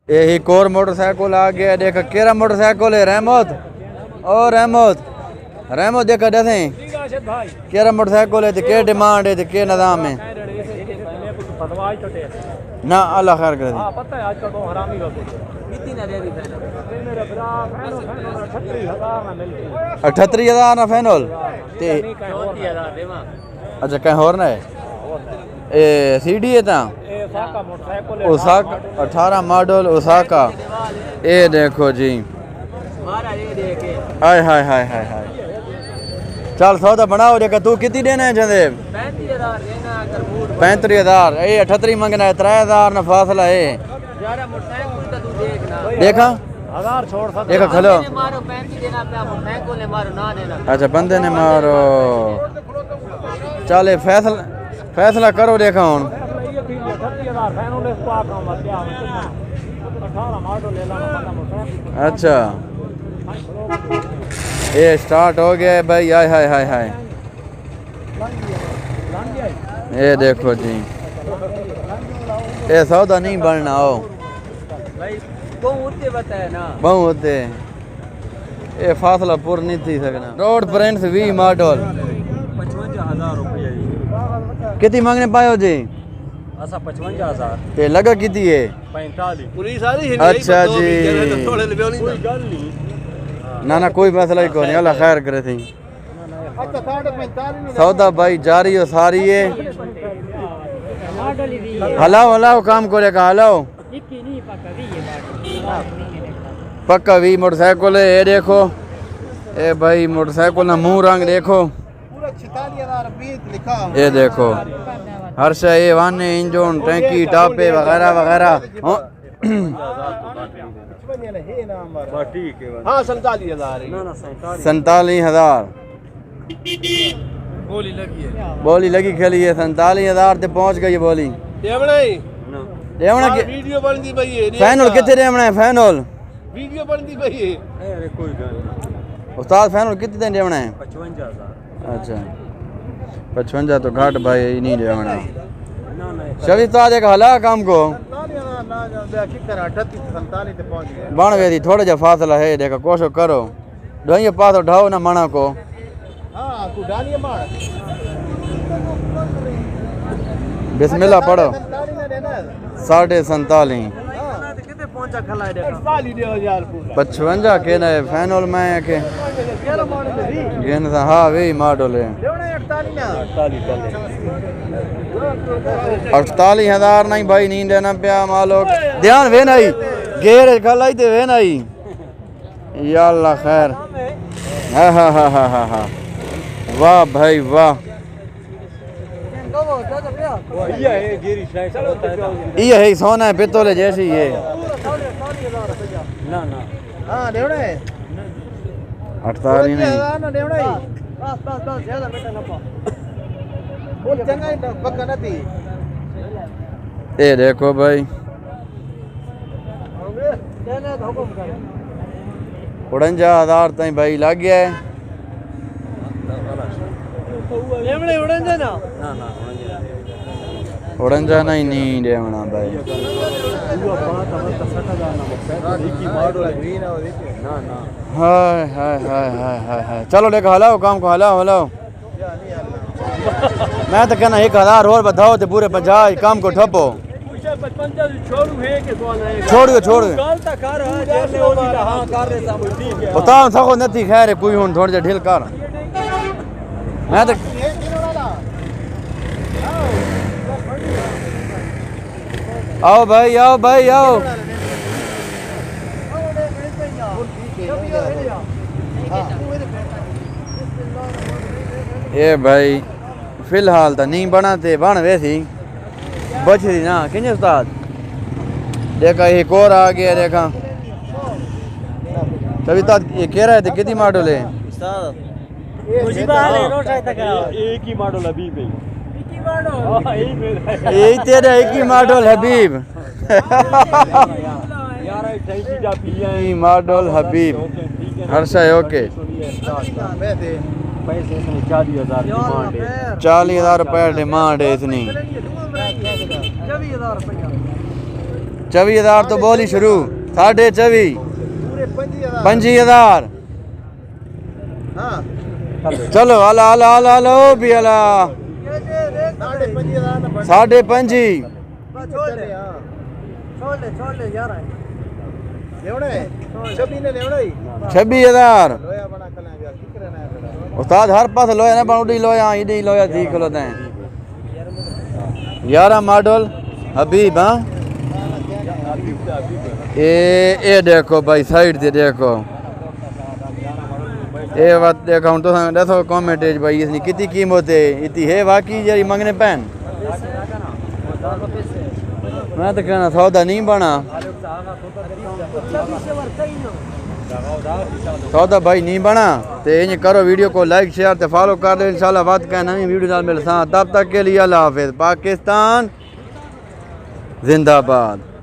ये एक और मोटरसाइकिल आ गया। देख केरा मोटरसाइकिल है रहमत और रहमत देखा दसे केरा मोटरसाइकिल है के डिमांड है के निजाम है ना अल्लाह खैर करे। पता है आजकल तो हरामी लोग कितनी ना दे दी मेरे भरा 38,000 ना फाइनल ते 34,000 देवा। अच्छा कहीं और ना है ए सीडी है ता Osaka motorcycle Osaka 18 model Osaka. ये देखो जी मारा ये देखे हाय हाय हाय हाय हाय चल सौदा बनाओ देखा तू कितनी देना है जंदे 35,000 देना अगर मूड 35,000 ये 38 मंगना है 3,000 ना फासला है यार मोटरसाइकिल तो तू देखना देखा 1000 छोड़ सकता देखा खलो मारो 35 देना पे मोटरसाइकिल ने मारो ना देना। अच्छा बंदे ने मारो चले फैसला करो देखा हूँ 38,000 फाइनल इस पास का मत क्या 18 मॉडल ले लाना मोटरसाइकिल। अच्छा ये स्टार्ट हो गया है भाई हाय हाय हाय हाय ये देखो जी ये सौदा नहीं बनना हो भाई तो उतने बताया ना बहुत है ये फासला पूरा नहीं थी सकना। रोड प्रिंस 20 मॉडल 55,000 रुपये कितनी मांगने पायो जी ऐसा 55,000 ये लगा कितनी है 45 पुलिस आ रही है। अच्छा जी कोई गल नहीं ना कोई मसला ही कोई नहीं अल्लाह खैर करे थी। अच्छा 45 सौदा भाई जारी हो सारी है हलाओ काम को लेकर हलाओ पक्का 20 मोटरसाइकिल है। ये देखो ये भाई मोटरसाइकिल ना मुंह रंग देखो पूरा 46,020 लिखा ये देखो हर शे ये वाने इंजन टैंकी टापे वगैरह वगैरह ठीक है। हाँ 47,000 47,000 बोली लगी खेली है 47,000 ते पहुंच गई बोली देवना वीडियो बनती भाई है फाइनल कितने देवना है फाइनल वीडियो बनती भाई है। अरे कोई गल उस्ताद फाइनल कितने देवना है 55,000 अच्छा 55 तो घाट भाई नहीं देवना शबी उस्ताद एक हला काम को बन गई थोड़ा जा फासला है देखो कोशिश करो ढोइए पास उठाओ ना मना को बिस्मिल्लाह पढ़ो 47.5 55 के ना फाइनल में के गेन हाँ वही मॉडल है 48,000 नहीं भाई नींद देना पिया मालो ध्यान वे नहीं गेर खलाई ते वे नहीं या अल्लाह खैर हाँ हाँ हाँ हाँ हाँ हाँ वाह भाई वाह ये है सोना है पित्तल है जैसी ये ना ना हाँ देवड़ा है 48 नहीं बस ज्यादा बेटा ना पा वो चंगा ही पक्का ना थी। ये देखो भाई 49,000 ताई भाई लग गया है उड़ंजा नहीं देवना भाई हाय हाय हाय हाय हाय हाय चलो देखो हलाओ काम को हलाओ मैं तो कहना 1,000 और बताओ तो पूरे 50 काम को ठपो छोड़ो बताओ सको नहीं खैर कोई हूँ थोड़ी ढील कर मैं तो आओ भाई आओ ये भाई फिलहाल तो नहीं बनाते बन वैसी बच रही ना किन्ने उस्ताद देखा एक और आ गया देखा तभी तो ये कह रहे थे कितनी मॉडल है एक ही मॉडल अभी भाई यही तेरा एक ही मॉडल हबीब मॉडल हबीब हर्षा ओके 40,000 रुपये डिमांड है इतनी 24,000 तो बोली शुरू 24,500 पूरे 25,000 25,000 हाँ चलो अला अला अला अला ओ भी अला 25,500 साढ़े 5 छोड़ ले यार लेवड़ा है 26 ने लेवड़ा ही 26,000 लोया बना कल यार की करना है उस्ताद हर पास लोया ना बनूडी लोया इडी लोया थी खलोते हैं 11 मॉडल हबीब हाँ ये देखो भाई साइड से देखो ये बात देखो हम तो देखो कमेंट भाई इसकी कितनी कीमत है इतनी है वाकई यार मंगने पैन मैं तो कहना सौदा नहीं बना सौदा भाई नहीं बना तो ये करो वीडियो को लाइक शेयर तो फॉलो कर दो इंशाल्लाह बात का नई वीडियो नाल मिल तब तक के लिए अल्लाह हाफिज़ पाकिस्तान जिंदाबाद।